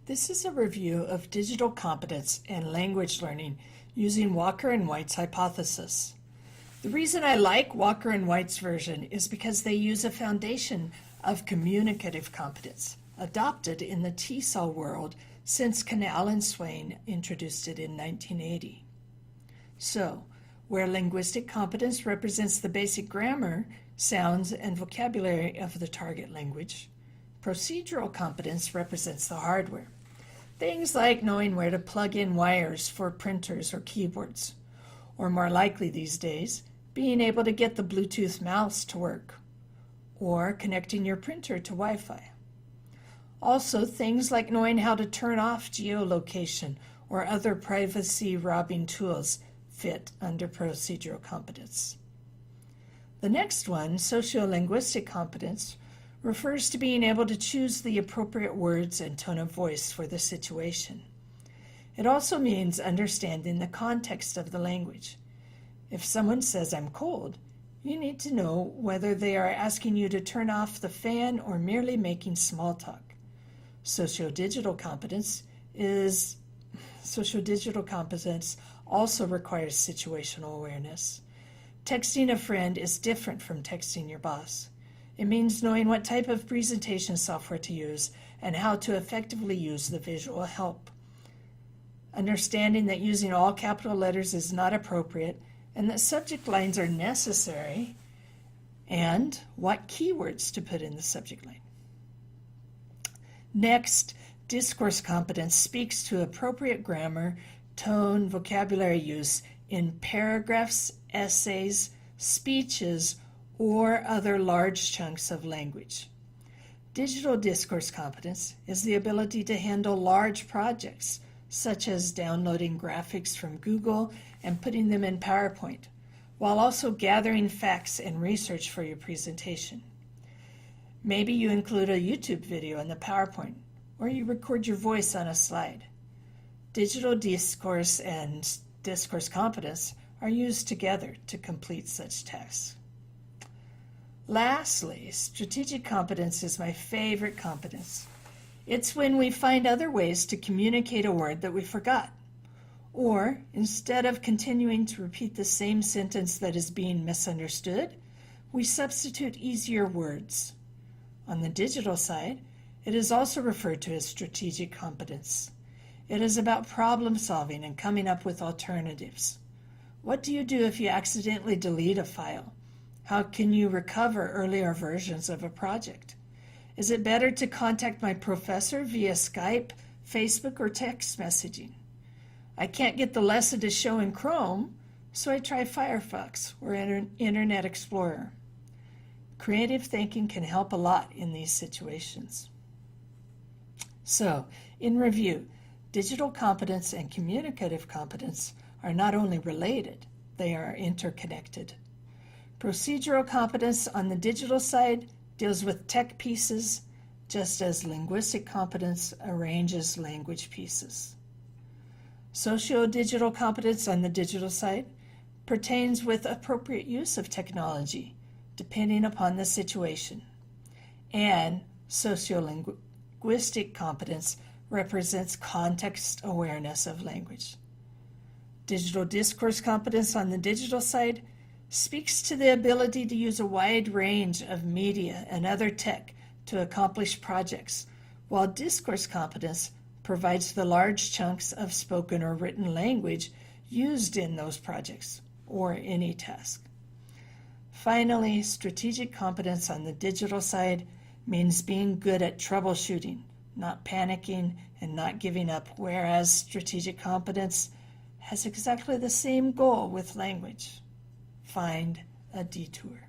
This is a review of digital competence and language learning using Walker and White's hypothesis. The reason I like Walker and White's version is because they use a foundation of communicative competence, adopted in the TESOL world since Canale and Swain introduced it in 1980. So, where linguistic competence represents the basic grammar, sounds, and vocabulary of the target language, procedural competence represents the hardware. Things like knowing where to plug in wires for printers or keyboards, or more likely these days, being able to get the Bluetooth mouse to work, or connecting your printer to Wi-Fi. Also, things like knowing how to turn off geolocation or other privacy-robbing tools fit under procedural competence. The next one, sociolinguistic competence, refers to being able to choose the appropriate words and tone of voice for the situation. It also means understanding the context of the language. If someone says, "I'm cold," you need to know whether they are asking you to turn off the fan or merely making small talk. Sociodigital competence also requires situational awareness. Texting a friend is different from texting your boss. It means knowing what type of presentation software to use and how to effectively use the visual help. Understanding that using all capital letters is not appropriate and that subject lines are necessary, and what keywords to put in the subject line. Next, discourse competence speaks to appropriate grammar, tone, vocabulary use in paragraphs, essays, speeches, or other large chunks of language. Digital discourse competence is the ability to handle large projects, such as downloading graphics from Google and putting them in PowerPoint, while also gathering facts and research for your presentation. Maybe you include a YouTube video in the PowerPoint, or you record your voice on a slide. Digital discourse and discourse competence are used together to complete such tasks. Lastly, strategic competence is my favorite competence. It's when we find other ways to communicate a word that we forgot. Or, instead of continuing to repeat the same sentence that is being misunderstood, we substitute easier words. On the digital side, it is also referred to as strategic competence. It is about problem solving and coming up with alternatives. What do you do if you accidentally delete a file? How can you recover earlier versions of a project? Is it better to contact my professor via Skype, Facebook, or text messaging? I can't get the lesson to show in Chrome, so I try Firefox or Internet Explorer. Creative thinking can help a lot in these situations. So, in review, digital competence and communicative competence are not only related, they are interconnected. Procedural competence on the digital side deals with tech pieces, just as linguistic competence arranges language pieces. Socio-digital competence on the digital side pertains with appropriate use of technology, depending upon the situation. And sociolinguistic competence represents context awareness of language. Digital discourse competence on the digital side speaks to the ability to use a wide range of media and other tech to accomplish projects, while discourse competence provides the large chunks of spoken or written language used in those projects or any task. Finally, strategic competence on the digital side means being good at troubleshooting, not panicking, and not giving up, whereas strategic competence has exactly the same goal with language. Find a detour.